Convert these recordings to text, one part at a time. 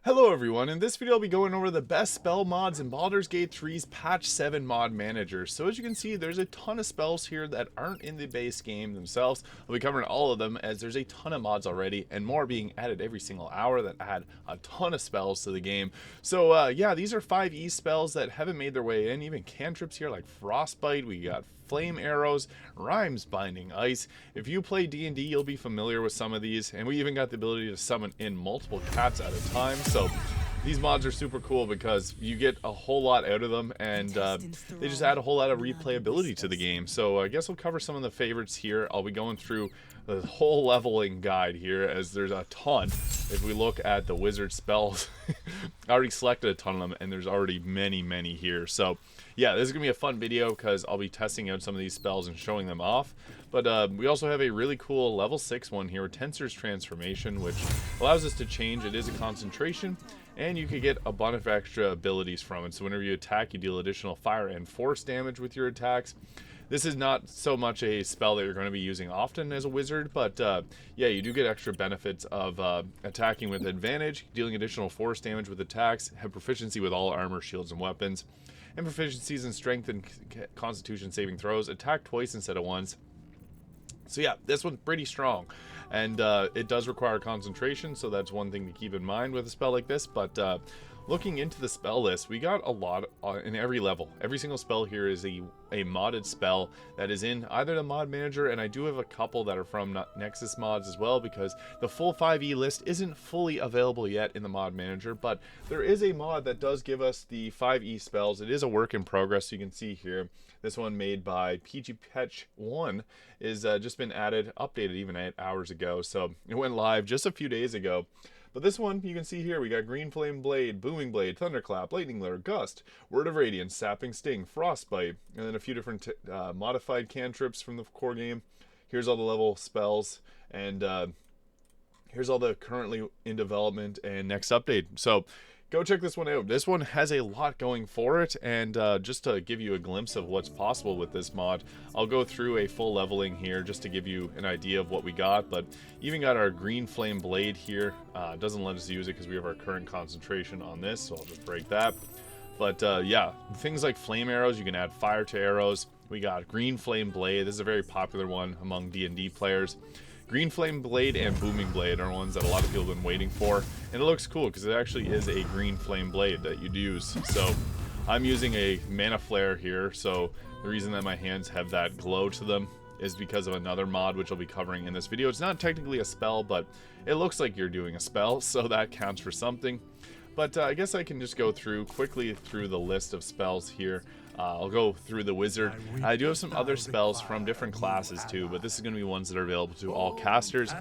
Hello everyone, in this video I'll be going over the best spell mods in Baldur's Gate 3's Patch 7 mod manager. So as you can see, there's a ton of spells here that aren't in the base game themselves. I'll be covering all of them as there's a ton of mods already and more being added every single hour that add a ton of spells to the game. So yeah, these are 5e spells that haven't made their way in, even cantrips here like Frostbite, we got flame arrows, rhymes binding ice. If you play D&D, you'll be familiar with some of these, and we even got the ability to summon in multiple cats at a time. So these mods are super cool because you get a whole lot out of them, and they just add a whole lot of replayability to the game. So I guess we'll cover some of the favorites here. I'll be going through the whole leveling guide here, as there's a ton. If we look at the wizard spells, I already selected a ton of them, and there's already many here. So yeah, this is gonna be a fun video because I'll be testing out some of these spells and showing them off. But we also have a really cool level 6 one here, Tensor's Transformation, which allows us to change. It is a concentration, and you can get a bunch of extra abilities from it. So whenever you attack, you deal additional fire and force damage with your attacks. This is not so much a spell that you're going to be using often as a wizard, but yeah, you do get extra benefits of attacking with advantage, dealing additional force damage with attacks, have proficiency with all armor, shields, and weapons, and proficiencies in strength and constitution saving throws, attack twice instead of once. So yeah, this one's pretty strong, and it does require concentration, so that's one thing to keep in mind with a spell like this. But looking into the spell list, we got a lot in every level. Every single spell here is a modded spell that is in either the mod manager, and I do have a couple that are from Nexus Mods as well, because the full 5e list isn't fully available yet in the mod manager, but there is a mod that does give us the 5e spells. It is a work in progress, so you can see here. This one made by PG Patch 1 is just been added, updated even 8 hours ago, so it went live just a few days ago. But this one, you can see here, we got Green Flame Blade, Booming Blade, Thunderclap, Lightning Lure, Gust, Word of Radiance, Sapping Sting, Frostbite, and then a few different modified cantrips from the core game. Here's all the level spells, and here's all the currently in development and next update. So go check this one out. This one has a lot going for it, and just to give you a glimpse of what's possible with this mod, I'll go through a full leveling here just to give you an idea of what we got. But even got our Green Flame Blade here. Doesn't let us use it because we have our current concentration on this, so I'll just break that. But yeah, things like flame arrows, you can add fire to arrows. We got Green Flame Blade. This is a very popular one among D&D players. Green Flame Blade and Booming Blade are ones that a lot of people have been waiting for, and it looks cool because it actually is a Green Flame Blade that you'd use. So I'm using a Mana Flare here, so the reason that my hands have that glow to them is because of another mod which I'll be covering in this video. It's not technically a spell, but it looks like you're doing a spell, so that counts for something. But I guess I can just go quickly through the list of spells here. I'll go through the wizard. I do have some other spells from different classes too, but this is going to be ones that are available to all casters.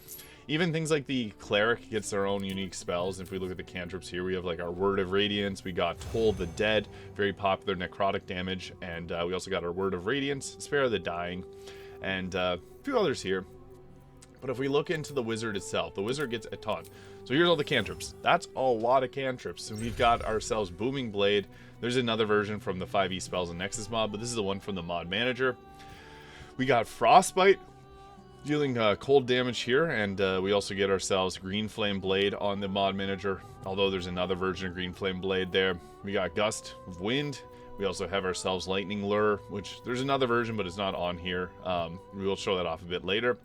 Even things like the cleric gets their own unique spells. If we look at the cantrips here, we have like our Word of Radiance, we got Toll the Dead, very popular necrotic damage, and we also got our Word of Radiance, Spare the Dying, and a few others here. But if we look into the wizard itself, the wizard gets a ton. So here's all the cantrips. That's a lot of cantrips. So we've got ourselves Booming Blade. There's another version from the 5e spells and Nexus mod, but this is the one from the mod manager. We got Frostbite, dealing cold damage here, and we also get ourselves Green Flame Blade on the mod manager, although there's another version of Green Flame Blade there. We got Gust of Wind. We also have ourselves Lightning Lure, which there's another version, but it's not on here. We will show that off a bit later.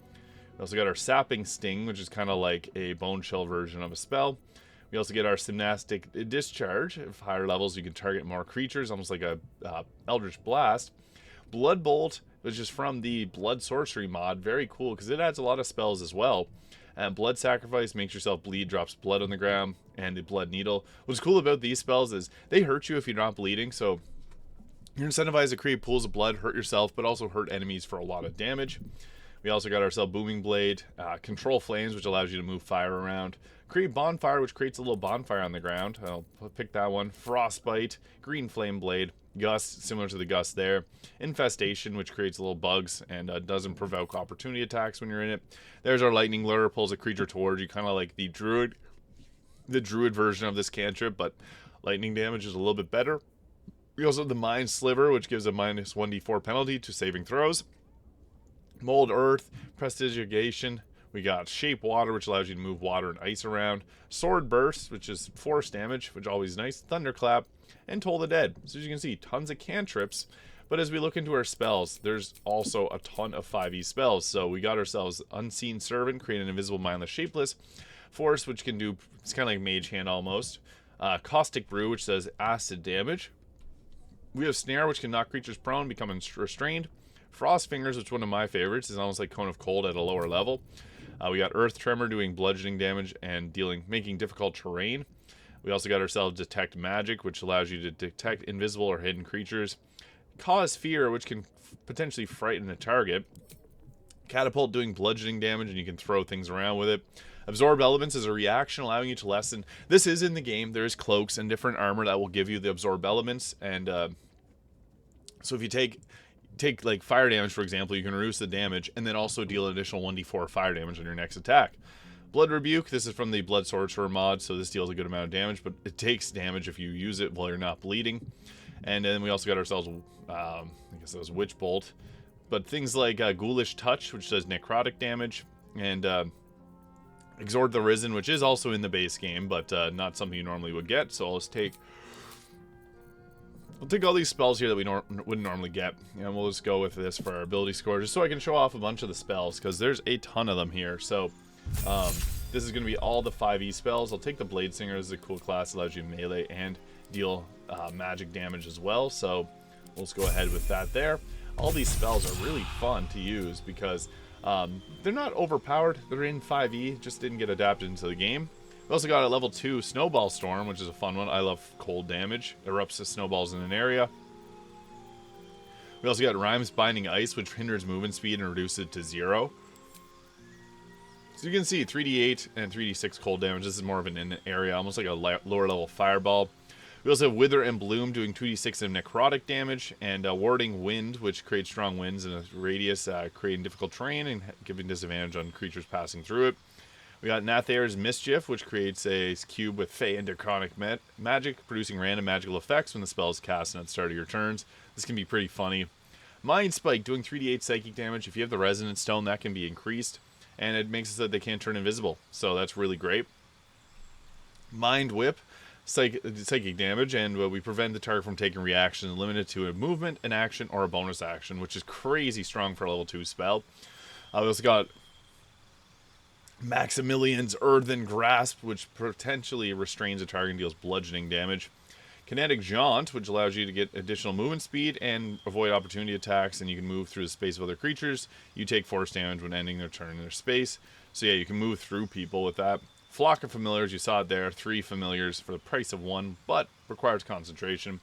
We also got our Sapping Sting, which is kind of like a Bone Chill version of a spell. We also get our Gymnastic Discharge. At higher levels, you can target more creatures, almost like a Eldritch Blast. Blood Bolt, which is from the Blood Sorcery mod. Very cool, because it adds a lot of spells as well. And Blood Sacrifice makes yourself bleed, drops blood on the ground, and the Blood Needle. What's cool about these spells is they hurt you if you're not bleeding, so you're incentivized to create pools of blood, hurt yourself, but also hurt enemies for a lot of damage. We also got ourselves Booming Blade, Control Flames, which allows you to move fire around. Create Bonfire, which creates a little bonfire on the ground. I'll pick that one. Frostbite, Green Flame Blade, Gust, similar to the Gust there. Infestation, which creates little bugs and doesn't provoke opportunity attacks when you're in it. There's our Lightning Lure, pulls a creature towards you, kind of like the Druid version of this cantrip, but lightning damage is a little bit better. We also have the Mind Sliver, which gives a -1d4 penalty to saving throws. Mold Earth, Prestigiation, We got Shape Water, which allows you to move water and ice around. Sword Burst, which is force damage, which is always nice. Thunderclap, and Toll the Dead. So as you can see, tons of cantrips. But as we look into our spells, there's also a ton of 5e spells. So we got ourselves Unseen Servant, create an invisible mindless shapeless. Force, which can do, it's kind of like Mage Hand almost. Caustic Brew, which does acid damage. We have Snare, which can knock creatures prone, become restrained. Frost Fingers, which is one of my favorites, is almost like Cone of Cold at a lower level. We got Earth Tremor doing bludgeoning damage and making difficult terrain. We also got ourselves Detect Magic, which allows you to detect invisible or hidden creatures. Cause Fear, which can potentially frighten a target. Catapult doing bludgeoning damage, and you can throw things around with it. Absorb Elements is a reaction, allowing you to lessen. This is in the game. There is cloaks and different armor that will give you the Absorb Elements, and so if you take like fire damage, for example, you can reduce the damage and then also deal an additional 1d4 fire damage on your next attack. Blood Rebuke, this is from the Blood Sorcerer mod, so this deals a good amount of damage, but it takes damage if you use it while you're not bleeding. And then we also got ourselves, I guess that was Witch Bolt. But things like Ghoulish Touch, which does necrotic damage, and Exhort the Risen, which is also in the base game, but not something you normally would get. So I'll take all these spells here that we wouldn't normally get, and we'll just go with this for our ability score, just so I can show off a bunch of the spells, because there's a ton of them here. So this is going to be all the 5e spells. I'll take the Blade Singer as a cool class, allows you to melee and deal magic damage as well. So we'll just go ahead with that there. All these spells are really fun to use because they're not overpowered. They're in 5e, just didn't get adapted into the game. We also got a level 2 Snowball Storm, which is a fun one. I love cold damage. Erupts the snowballs in an area. We also got Rhymes Binding Ice, which hinders movement speed and reduces it to 0. So you can see 3d8 and 3d6 cold damage. This is more of an area, almost like a lower level fireball. We also have Wither and Bloom doing 2d6 of necrotic damage, and Warding Wind, which creates strong winds in a radius, creating difficult terrain and giving disadvantage on creatures passing through it. We got Nathair's Mischief, which creates a cube with Fey and Draconic magic, producing random magical effects when the spell is cast and at the start of your turns. This can be pretty funny. Mind Spike, doing 3d8 psychic damage. If you have the Resonant Stone, that can be increased, and it makes it so that they can't turn invisible, so that's really great. Mind Whip, psychic damage, and we prevent the target from taking reaction, limited to a movement, an action, or a bonus action, which is crazy strong for a level 2 spell. We also got Maximilian's Earthen Grasp, which potentially restrains a target and deals bludgeoning damage. Kinetic Jaunt, which allows you to get additional movement speed and avoid opportunity attacks, and you can move through the space of other creatures. You take force damage when ending their turn in their space. So yeah, you can move through people with that. Flock of Familiars, you saw it there. 3 familiars for the price of 1, but requires concentration.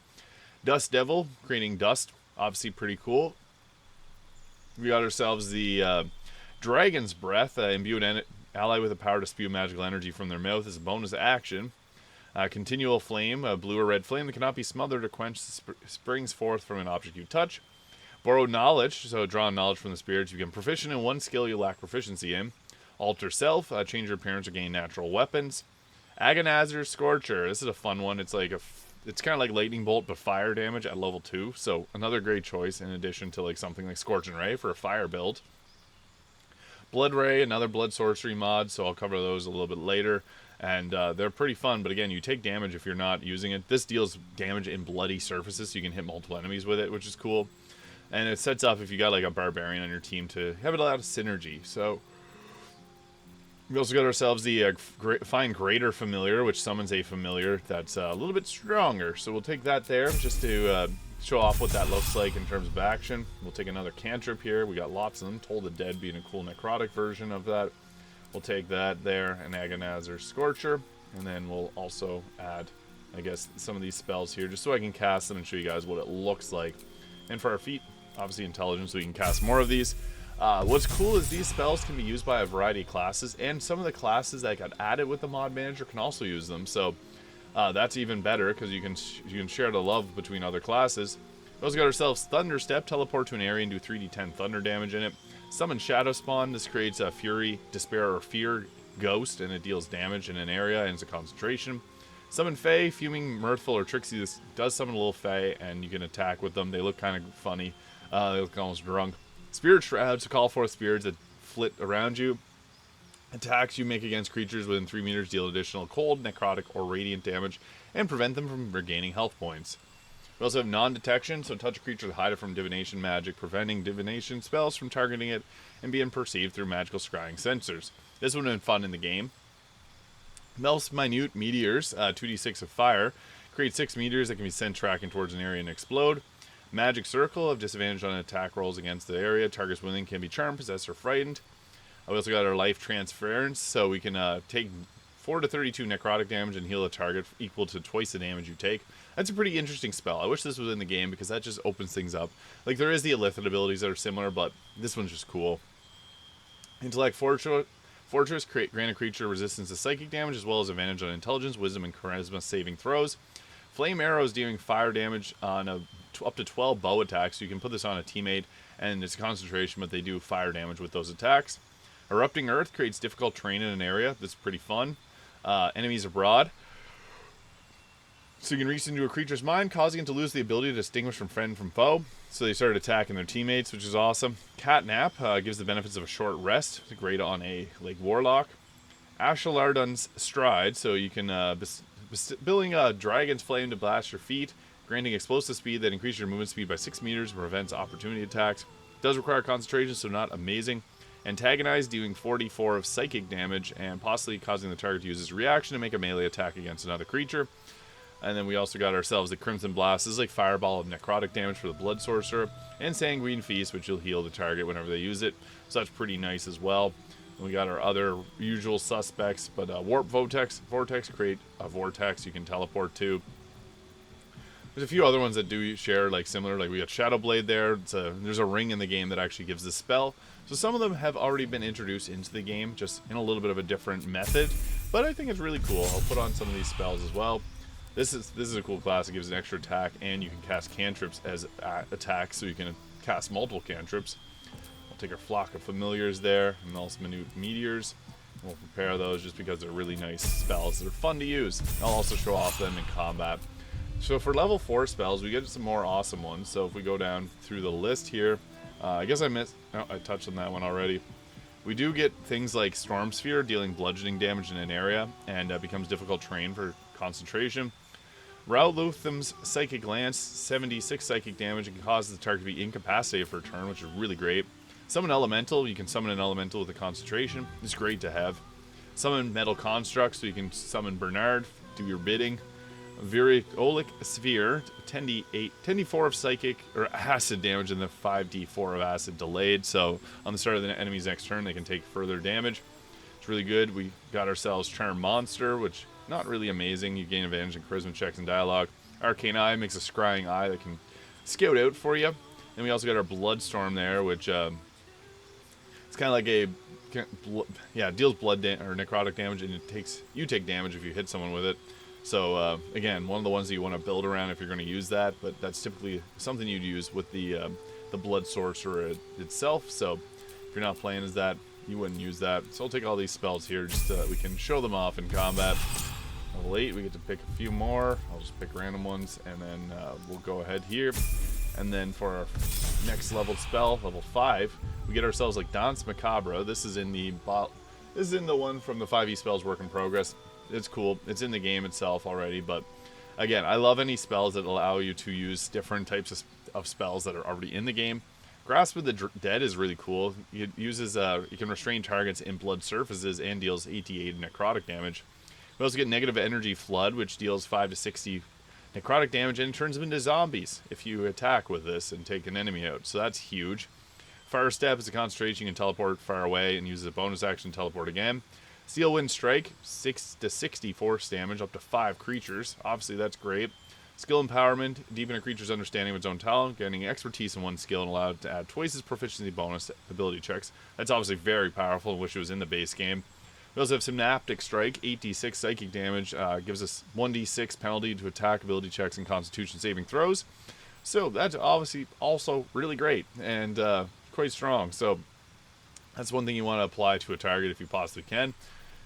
Dust Devil, creating dust. Obviously pretty cool. We got ourselves the Dragon's Breath, imbue an ally with the power to spew magical energy from their mouth as a bonus action. Continual Flame, a blue or red flame that cannot be smothered or quenched, springs forth from an object you touch. Borrow Knowledge, so draw knowledge from the spirits. You become proficient in one skill you lack proficiency in. Alter Self, change your appearance or gain natural weapons. Agonizer's Scorcher, this is a fun one. It's like it's kind of like Lightning Bolt, but fire damage at level 2. So another great choice in addition to like something like Scorching Ray for a fire build. Blood Ray, another blood sorcery mod, so I'll cover those a little bit later. And they're pretty fun, but again, you take damage if you're not using it. This deals damage in bloody surfaces, so you can hit multiple enemies with it, which is cool. And it sets up if you got like a barbarian on your team to have a lot of synergy. So we also got ourselves the Find Greater Familiar, which summons a familiar that's a little bit stronger. So we'll take that there just to show off what that looks like in terms of action. We'll take another cantrip here. We got lots of them. Toll the Dead being a cool necrotic version of that. We'll take that there, an Agonizer Scorcher, and then we'll also add, I guess, some of these spells here, just so I can cast them and show you guys what it looks like. And for our feet, obviously Intelligence, we can cast more of these. What's cool is these spells can be used by a variety of classes, and some of the classes that got added with the mod manager can also use them. So that's even better because you can share the love between other classes. We also got ourselves Thunder Step, teleport to an area and do 3d10 thunder damage in it. Summon Shadow Spawn, this creates a Fury, Despair, or Fear Ghost, and it deals damage in an area and it's a concentration. Summon Fae, Fuming, Mirthful, or Trixie, this does summon a little Fae, and you can attack with them. They look kind of funny. They look almost drunk. Spirit Shroud, to call forth spirits that flit around you. Attacks you make against creatures within 3 meters deal additional cold, necrotic, or radiant damage, and prevent them from regaining health points. We also have non-detection, so touch a creature to hide it from divination magic, preventing divination spells from targeting it and being perceived through magical scrying sensors. This would have been fun in the game. Melts minute meteors, 2d6 of fire, create 6 meteors that can be sent tracking towards an area and explode. Magic circle of disadvantage on attack rolls against the area. Targets within can be charmed, possessed, or frightened. We also got our life transference, so we can take 4 to 32 necrotic damage and heal a target equal to twice the damage you take. That's a pretty interesting spell. I wish this was in the game because that just opens things up. Like, there is the Illithid abilities that are similar, but this one's just cool. Intellect Fortress, grant a creature resistance to psychic damage as well as advantage on intelligence, wisdom, and charisma saving throws. Flame arrows dealing fire damage on up to 12 bow attacks. So you can put this on a teammate, and it's a concentration, but they do fire damage with those attacks. Erupting Earth creates difficult terrain in an area. That's pretty fun. Enemies abroad. So you can reach into a creature's mind, causing it to lose the ability to distinguish from friend from foe. So they started attacking their teammates, which is awesome. Catnap gives the benefits of a short rest. It's great on a warlock. Ashalardun's Stride, so you can building a dragon's flame to blast your feet, granting explosive speed that increases your movement speed by 6 meters and prevents opportunity attacks. Does require concentration, so not amazing. Antagonize, dealing 44 of psychic damage and possibly causing the target to use his reaction to make a melee attack against another creature. And then we also got ourselves the Crimson Blast. This is like Fireball of necrotic damage for the Blood Sorcerer. And Sanguine Feast, which will heal the target whenever they use it. So that's pretty nice as well. And we got our other usual suspects, but Warp Vortex, create a vortex you can teleport to. There's a few other ones that do share like similar, like we got Shadow Blade there. There's a ring in the game that actually gives this spell. So some of them have already been introduced into the game, just in a little bit of a different method. But I think it's really cool. I'll put on some of these spells as well. This is a cool class. It gives an extra attack, and you can cast cantrips as attacks, so you can cast multiple cantrips. I'll take our Flock of Familiars there, and also minute meteors. We'll prepare those just because they're really nice spells. They're fun to use. I'll also show off them in combat. So for level 4 spells, we get some more awesome ones. So if we go down through the list here, I guess I missed. No, I touched on that one already. We do get things like Storm Sphere, dealing bludgeoning damage in an area, and becomes difficult terrain for concentration. Raulutham's Psychic Lance, 76 psychic damage, and causes the target to be incapacitated for a turn, which is really great. Summon Elemental, you can summon an Elemental with a concentration. It's great to have. Summon Metal Construct, so you can summon Bernard, do your bidding. Viriolic Sphere, 10d4 of psychic or acid damage, and the 5d4 of acid delayed. So on the start of the enemy's next turn, they can take further damage. It's really good. We got ourselves Charm Monster, which not really amazing. You gain advantage in charisma checks and dialogue. Arcane Eye makes a scrying eye that can scout out for you. And we also got our Bloodstorm there, which it's kind of like deals blood or necrotic damage, and you take damage if you hit someone with it. So again, one of the ones that you want to build around if you're going to use that, but that's typically something you'd use with the Blood Sorcerer itself. So if you're not playing as that, you wouldn't use that. So I'll take all these spells here just so that we can show them off in combat. Level 8, we get to pick a few more. I'll just pick random ones, and then we'll go ahead here. And then for our next level spell, level 5, we get ourselves like Danse Macabre. This is in the one from the 5e spells work in progress. It's cool. It's in the game itself already, but again, I love any spells that allow you to use different types of spells that are already in the game. Grasp of the Dead is really cool. It uses you can restrain targets in blood surfaces and deals 88 necrotic damage. We also get Negative Energy Flood, which deals 5 to 60 necrotic damage and turns them into zombies if you attack with this and take an enemy out. So that's huge. Fire Step is a concentration. You can teleport far away and use a bonus action to teleport again. Steel Wind Strike, 6 to 60 force damage, up to 5 creatures. Obviously, that's great. Skill Empowerment, deepen a creature's understanding of its own talent, gaining expertise in one skill and allowed to add twice as proficiency bonus to ability checks. That's obviously very powerful. I wish it was in the base game. We also have Synaptic Strike, 8d6 psychic damage, gives us 1d6 penalty to attack, ability checks, and constitution saving throws. So that's obviously also really great and quite strong. So that's one thing you want to apply to a target if you possibly can.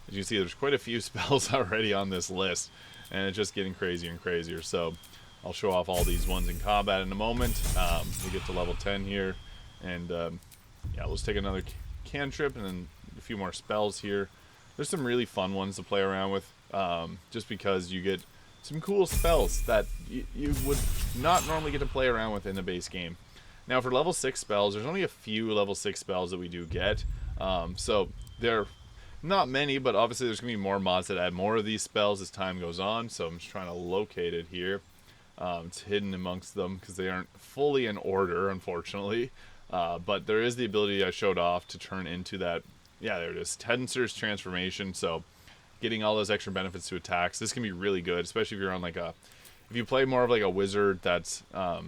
As you can see, there's quite a few spells already on this list, and it's just getting crazier and crazier. So I'll show off all these ones in combat in a moment. We get to level 10 here, and yeah, let's take another cantrip and then a few more spells here. there's some really fun ones to play around with, just because you get some cool spells that you would not normally get to play around with in the base game. Now for level 6 spells, there's only a few level 6 spells that we do get, so they're not many, but obviously there's going to be more mods that add more of these spells as time goes on, so I'm just trying to locate it here. It's hidden amongst them because they aren't fully in order, unfortunately. But there is the ability I showed off to turn into that. Yeah, there it is. Tensor's transformation. So getting all those extra benefits to attacks. This can be really good, especially if you're on like a... If you play more of like a wizard that's... a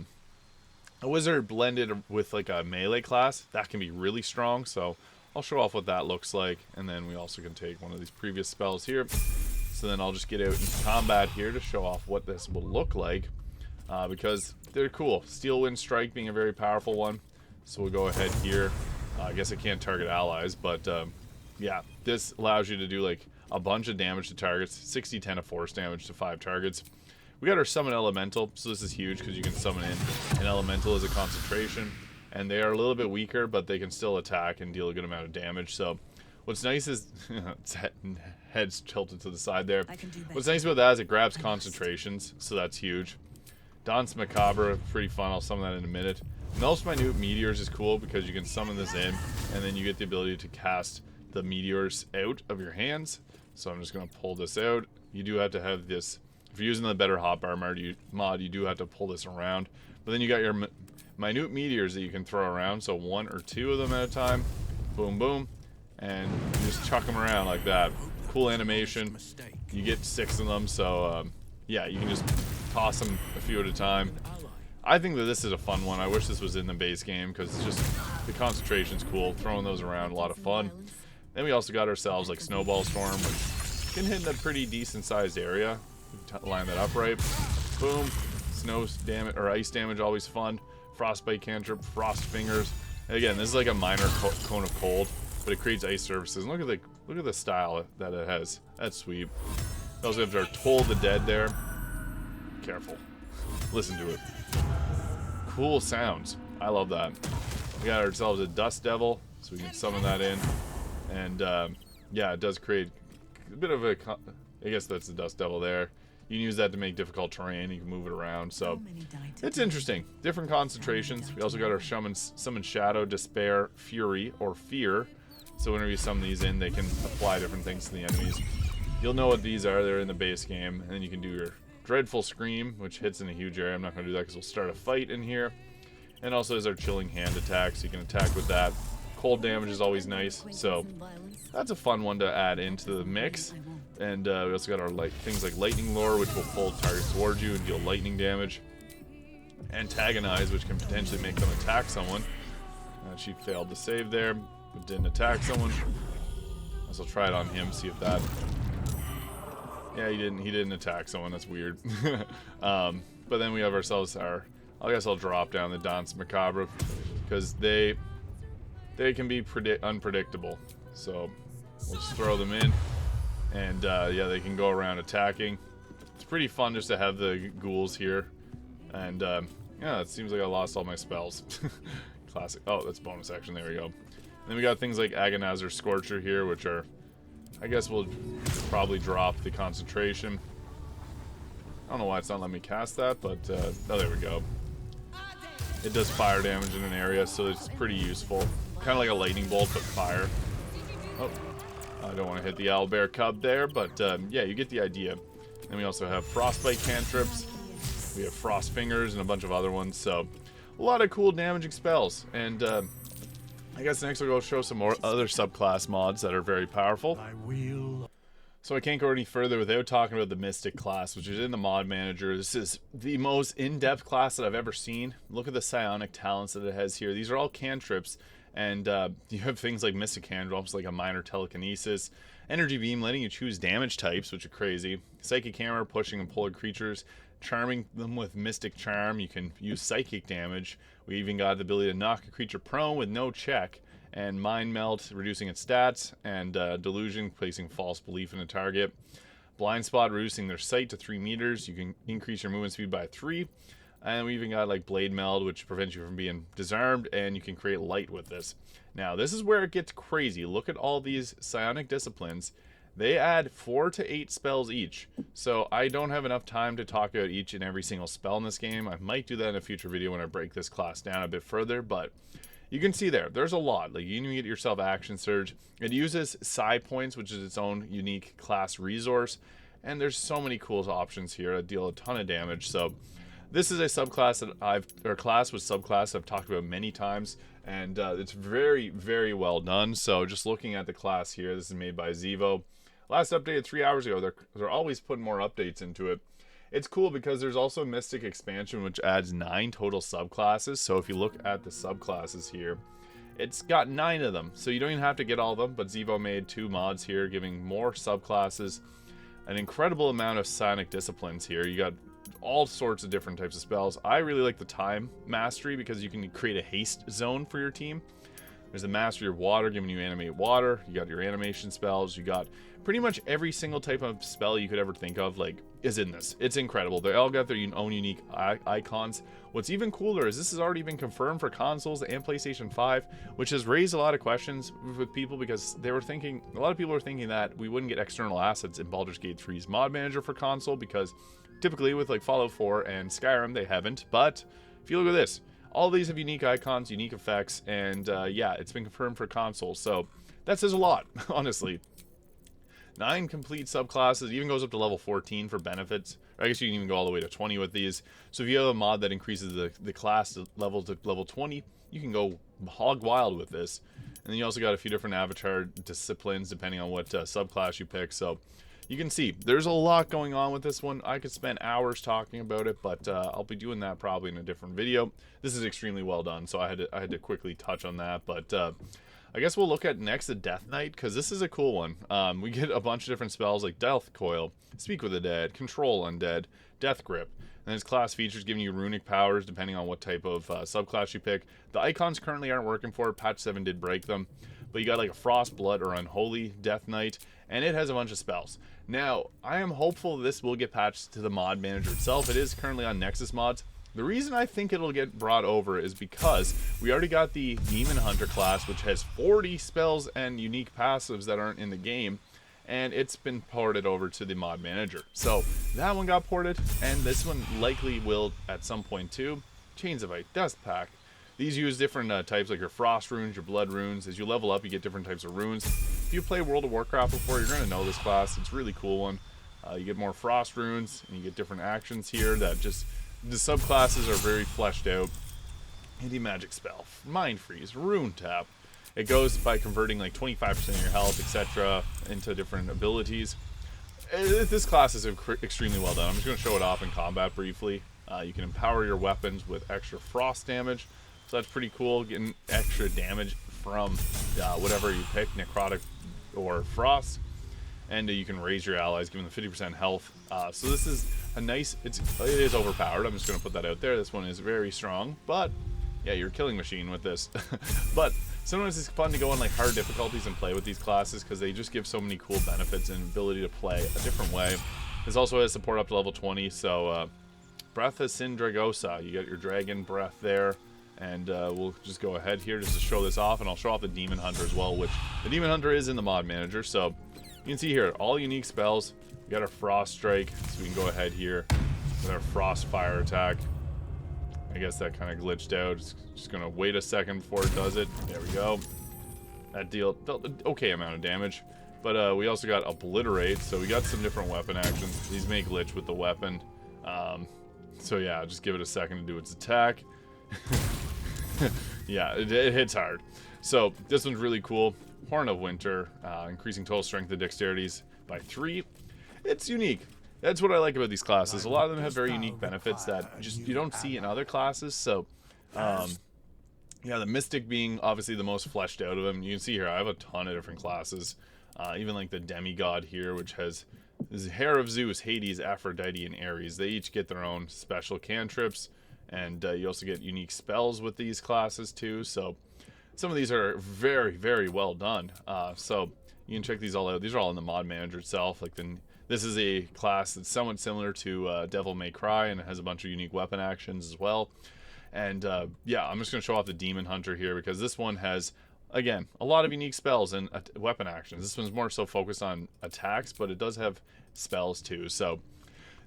wizard blended with like a melee class, that can be really strong. So I'll show off what that looks like. And then we also can take one of these previous spells here. So then I'll just get out into combat here to show off what this will look like. Because they're cool. Steel Wind Strike being a very powerful one. So we'll go ahead here. I guess it can't target allies, but yeah, this allows you to do like a bunch of damage to targets. 60-10 of force damage to 5 targets. We got our Summon Elemental, so this is huge because you can summon in an Elemental as a concentration. And they are a little bit weaker, but they can still attack and deal a good amount of damage. So what's nice is... its head's tilted to the side there. What's nice about that is it grabs concentrations, so that's huge. Danse Macabre, pretty fun. I'll summon that in a minute. Most Minute Meteors is cool because you can summon this in, and then you get the ability to cast the meteors out of your hands. So I'm just going to pull this out. You do have to have this... If you're using the better hotbar mod, you do have to pull this around. But then you got your Minute Meteors that you can throw around, so 1 or 2 of them at a time. Boom, boom. And you just chuck them around like that. Cool animation. You get 6 of them, so yeah, you can just toss them a few at a time. I think that this is a fun one. I wish this was in the base game because it's just the concentration's cool. Throwing those around, a lot of fun. Then we also got ourselves like Snowball Storm, which can hit in a pretty decent sized area. Line that up right. Boom. Snow damage or ice damage, always fun. Frostbite cantrip, Frost Fingers. And again, this is like a minor cone of cold, but it creates ice surfaces. And look at the style that it has. That's sweet. We also have our Toll the Dead there. Careful. Listen to it. Cool sounds. I love that. We got ourselves a Dust Devil, so we can summon that in. And yeah, it does create a bit of a... I guess that's the Dust Devil there. You can use that to make difficult terrain. You can move it around. So it's interesting. Different concentrations. We also got our Summon Shadow, Despair, Fury, or Fear. So whenever you summon these in, they can apply different things to the enemies. You'll know what these are. They're in the base game. And then you can do your Dreadful Scream, which hits in a huge area. I'm not going to do that because we'll start a fight in here. And also there's our Chilling Hand attack, so you can attack with that. Cold damage is always nice, so that's a fun one to add into the mix. And we also got our things like Lightning Lure, which will pull targets towards you and deal lightning damage. Antagonize, which can potentially make them attack someone. She failed to save there, but didn't attack someone. So try it on him, see if that... Yeah, he didn't attack someone. That's weird. But then we have ourselves our... I guess I'll drop down the Danse Macabre because they can be unpredictable. So we'll just throw them in, and yeah, they can go around attacking. It's pretty fun just to have the ghouls here, and yeah, it seems like I lost all my spells. Classic. Oh, that's bonus action. There we go. And then we got things like Agonizer, Scorcher here, which are, I guess we'll probably drop the concentration. I don't know why it's not letting me cast that, but oh, there we go. It does fire damage in an area, so it's pretty useful. Kind of like a lightning bolt, but fire. Oh, I don't want to hit the owlbear cub there, but yeah, you get the idea. And we also have Frostbite cantrips. We have Frost Fingers and a bunch of other ones, so a lot of cool damaging spells. And I guess next we'll go show some more other subclass mods that are very powerful. So I can't go any further without talking about the Mystic class, which is in the mod manager. This is the most in-depth class that I've ever seen. Look at the psionic talents that it has here. These are all cantrips, and you have things like Mystic Hand drops, like a minor telekinesis, Energy Beam letting you choose damage types, which are crazy, Psychic Hammer pushing and pulling creatures, charming them with Mystic Charm. You can use psychic damage. We even got the ability to knock a creature prone with no check, and Mind Melt, reducing its stats, and Delusion, placing false belief in a target. Blind Spot, reducing their sight to 3 meters. You can increase your movement speed by 3. And we even got like Blade Meld, which prevents you from being disarmed, and you can create light with this. Now, this is where it gets crazy. Look at all these psionic disciplines, They add 4 to 8 spells each. So I don't have enough time to talk about each and every single spell in this game. I might do that in a future video when I break this class down a bit further, but you can see there's a lot. Like, you can get yourself Action Surge. It uses Psi Points, which is its own unique class resource, and there's so many cool options here that deal a ton of damage. So this is a subclass that class with subclass I've talked about many times, and it's very, very well done. So just looking at the class here, this is made by Zevo. Last updated 3 hours ago. They're always putting more updates into it. It's cool because there's also Mystic Expansion, which adds 9 total subclasses. So if you look at the subclasses here, it's got 9 of them. So you don't even have to get all of them, but Zevo made 2 mods here, giving more subclasses, an incredible amount of Psionic Disciplines here. You got all sorts of different types of spells. I really like the Time Mastery because you can create a haste zone for your team. There's the Mastery of Water, giving you Animate Water. You got your animation spells. You got pretty much every single type of spell you could ever think of, like, is in this. It's incredible. They all got their own unique icons. What's even cooler is this has already been confirmed for consoles and PlayStation 5, which has raised a lot of questions with people because a lot of people are thinking that we wouldn't get external assets in Baldur's Gate 3's mod manager for console because typically with like Fallout 4 and Skyrim they haven't. But if you look at this, all these have unique icons, unique effects, and yeah, it's been confirmed for console. So that says a lot, honestly. 9 complete subclasses. It even goes up to level 14 for benefits. Or I guess you can even go all the way to 20 with these. So if you have a mod that increases the class level to level 20, you can go hog wild with this. And then you also got a few different avatar disciplines depending on what subclass you pick. So you can see there's a lot going on with this one. I could spend hours talking about it, but I'll be doing that probably in a different video. This is extremely well done, so I had to quickly touch on that. But I guess we'll look at next the Death Knight, because this is a cool one. We get a bunch of different spells like Death Coil, Speak with the Dead, Control Undead, Death Grip. And this class features giving you runic powers depending on what type of subclass you pick. The icons currently aren't working for it. Patch 7 did break them. But you got like a Frost, Blood, or Unholy Death Knight, and it has a bunch of spells. Now, I am hopeful this will get patched to the mod manager itself. It is currently on Nexus Mods. The reason I think it'll get brought over is because we already got the Demon Hunter class, which has 40 spells and unique passives that aren't in the game, and it's been ported over to the mod manager. So that one got ported, and this one likely will at some point too. Chains of Ice, Dust Pack. These use different types, like your Frost runes, your Blood runes. As you level up, you get different types of runes. If you play World of Warcraft before, you're going to know this class. It's a really cool one. You get more Frost runes, and you get different actions here that just... The subclasses are very fleshed out. Anti-magic spell, Mind Freeze, Rune Tap. It goes by converting like 25% of your health, etc., into different abilities. This class is extremely well done. I'm just going to show it off in combat briefly. You can empower your weapons with extra frost damage, so that's pretty cool. Getting extra damage from whatever you pick, necrotic or frost. And you can raise your allies, give them 50% health. So this is a nice, it is overpowered. I'm just going to put that out there. This one is very strong, but yeah, you're a killing machine with this. But sometimes it's fun to go on like hard difficulties and play with these classes because they just give so many cool benefits and ability to play a different way. This also has support up to level 20, so Breath of Sindragosa. You got your dragon breath there. And we'll just go ahead here just to show this off, and I'll show off the Demon Hunter as well, which the Demon Hunter is in the mod manager. So you can see here, all unique spells. We got our Frost Strike, so we can go ahead here with our Frost Fire attack. I guess that kind of glitched out. Just going to wait a second before it does it. There we go. That dealt an okay amount of damage. But we also got Obliterate, so we got some different weapon actions. These may glitch with the weapon. So yeah, just give it a second to do its attack. Yeah, it hits hard. So this one's really cool. Horn of Winter, increasing total strength and dexterities by 3. It's unique. That's what I like about these classes. A lot of them have very unique benefits that just you don't see in other classes. So, yeah, the Mystic being obviously the most fleshed out of them. You can see here I have a ton of different classes. Even like the Demigod here, which has this Hair of Zeus, Hades, Aphrodite, and Ares. They each get their own special cantrips. And you also get unique spells with these classes too. So some of these are very, very well done. So you can check these all out. These are all in the mod manager itself. Like this is a class that's somewhat similar to Devil May Cry, and it has a bunch of unique weapon actions as well. And yeah, I'm just going to show off the Demon Hunter here because this one has again, a lot of unique spells and weapon actions. This one's more so focused on attacks, but it does have spells too. So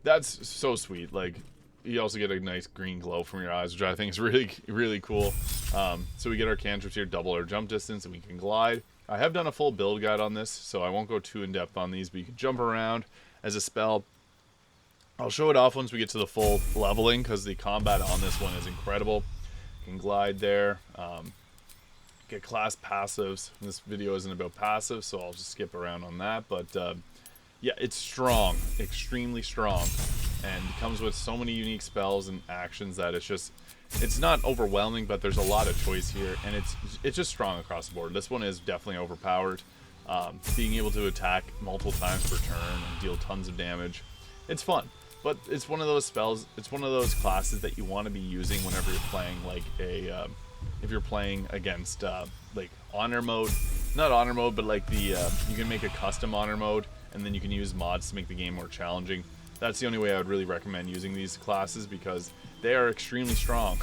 that's so sweet. Like, you also get a nice green glow from your eyes, which I think is really, really cool. So we get our cantrips here, double our jump distance, and we can glide. I have done a full build guide on this, so I won't go too in-depth on these, but you can jump around as a spell. I'll show it off once we get to the full leveling, because the combat on this one is incredible. You can glide there, get class passives. This video isn't about passives, so I'll just skip around on that, but yeah, it's strong, extremely strong, and comes with so many unique spells and actions that it's not overwhelming, but there's a lot of choice here, and it's just strong across the board. This one is definitely overpowered. Being able to attack multiple times per turn and deal tons of damage, it's fun. But it's one of those spells, it's one of those classes that you want to be using whenever you're playing like a, if you're playing against like honor mode, not honor mode, but like the, you can make a custom honor mode, and then you can use mods to make the game more challenging. That's the only way I would really recommend using these classes, because they are extremely strong.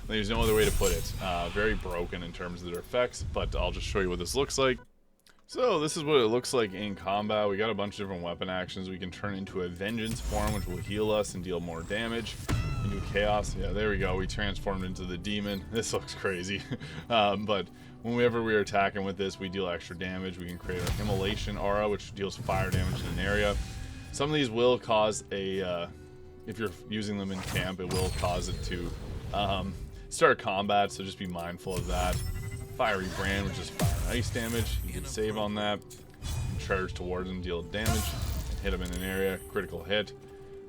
There's no other way to put it. Very broken in terms of their effects, but I'll just show you what this looks like. So this is what it looks like in combat. We got a bunch of different weapon actions. We can turn into a vengeance form, which will heal us and deal more damage. Into chaos. Yeah, there we go. We transformed into the demon. This looks crazy. But whenever we're attacking with this, we deal extra damage. We can create our immolation aura, which deals fire damage in an area. Some of these will cause a, if you're using them in camp, it will cause it to start combat, so just be mindful of that. Fiery brand, which is fire and ice damage. You can save on that. Charge towards them, deal damage, hit them in an area, critical hit.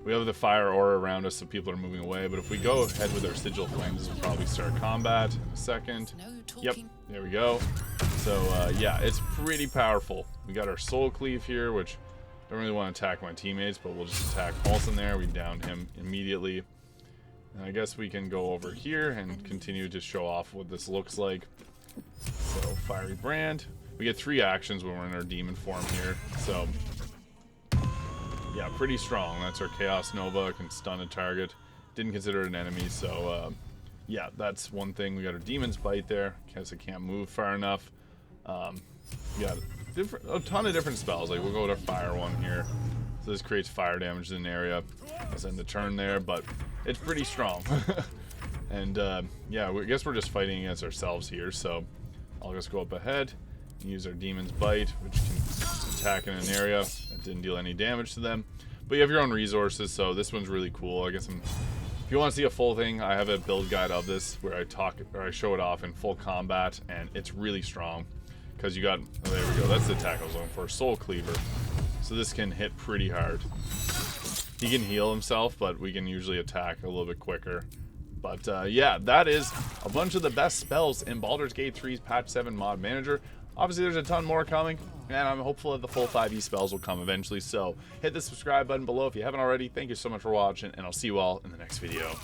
We have the fire aura around us, so people are moving away, but if we go ahead with our sigil flames, this will probably start combat in a second. Yep, there we go. So yeah, it's pretty powerful. We got our soul cleave here, which I don't really want to attack my teammates, but we'll just attack Paulson there. We downed him immediately. And I guess we can go over here and continue to show off what this looks like. So, fiery brand. We get 3 actions when we're in our demon form here. So, yeah, pretty strong. That's our Chaos Nova, can stun a target. Didn't consider it an enemy, so yeah, that's one thing. We got our Demon's Bite there. Guess it can't move far enough. We got a ton of different spells. Like, we'll go with our fire one here. So this creates fire damage in an area. Let's end the turn there, but it's pretty strong. And yeah, I guess we're just fighting against ourselves here. So I'll just go up ahead and use our Demon's Bite, which can attack in an area. That didn't deal any damage to them. But you have your own resources, so this one's really cool. I guess if you want to see a full thing, I have a build guide of this where I show it off in full combat, and it's really strong. Because you got, oh, there we go, that's the attack I was looking for, Soul Cleaver. So this can hit pretty hard. He can heal himself, but we can usually attack a little bit quicker. But yeah, that is a bunch of the best spells in Baldur's Gate 3's Patch 7 Mod Manager. Obviously, there's a ton more coming, and I'm hopeful that the full 5e spells will come eventually. So hit the subscribe button below if you haven't already. Thank you so much for watching, and I'll see you all in the next video.